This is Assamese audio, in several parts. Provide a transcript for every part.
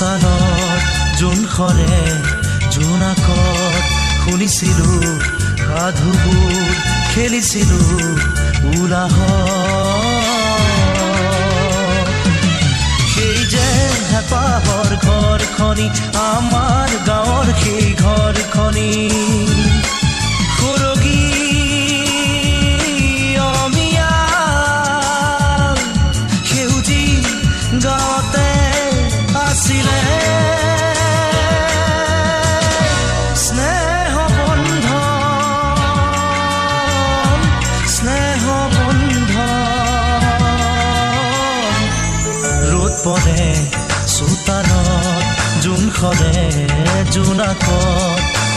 চোতালত যোনখনে জোনাকত শুনিছিলোঁ সাধুবোৰ খেলিছিলোঁ উলাহত সেই যে হেঁপাহৰ ঘৰখনি আমাৰ গাঁৱৰ সেই ঘৰখনি সৰগী অমিয়া সেউজী গাঁৱতে আছিলে স্নেহ বন্ধন ৰ'দ পৰে চোতালত যোনখনে জোনাকত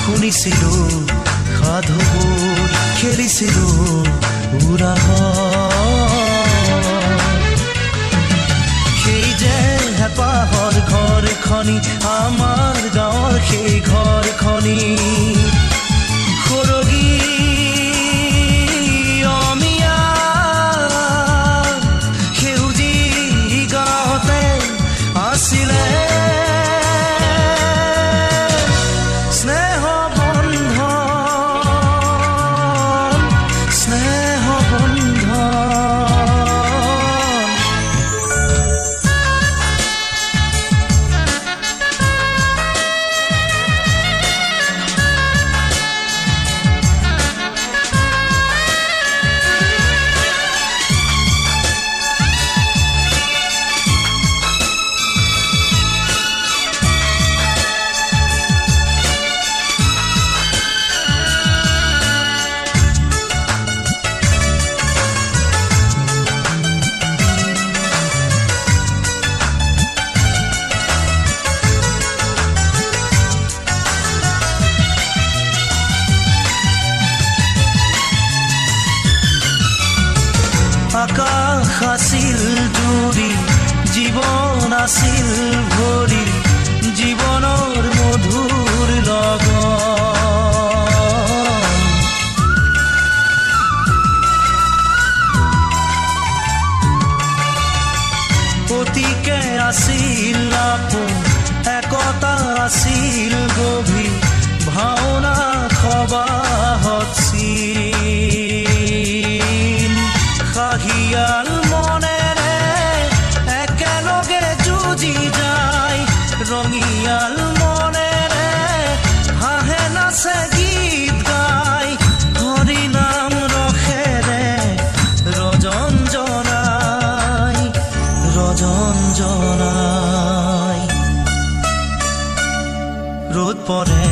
শুনিছিলোঁ সাধুবোৰ খেলিছিলোঁ উৰাহত সেই যে হেঁপাহৰ ঘৰখনি আমাৰ গাঁৱৰ সেই ঘৰখনি সৰগী অমিয়া সেউজী গাঁৱতে আছিলে স্নেহ বন্ধন আকাশ আছিল জুৰি জীৱন আছিল ভৰি জীৱনৰ মধুৰ লগন অতিকে আছিল আপোন একতা আছিল গভীৰ ভাওনা সবাহত খাহিয়াল মনেৰে একেলগে যুঁজি যায় ৰঙিয়াল মনেৰে হাঁহে নাচে গীত গায় হৰি নাম ৰখেৰে ৰজন জনাই ৰ'দ পৰে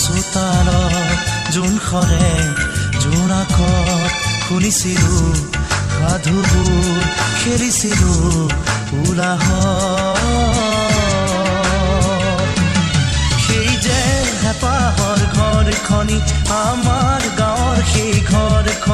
চোতালত যোনখনে জোনাকত শুনিছিলোঁ সাধুবোৰ খেলিছিলোঁ উলাহত সেই যে হেঁপাহৰ ঘৰখনি আমাৰ গাঁৱৰ সেই ঘৰখনি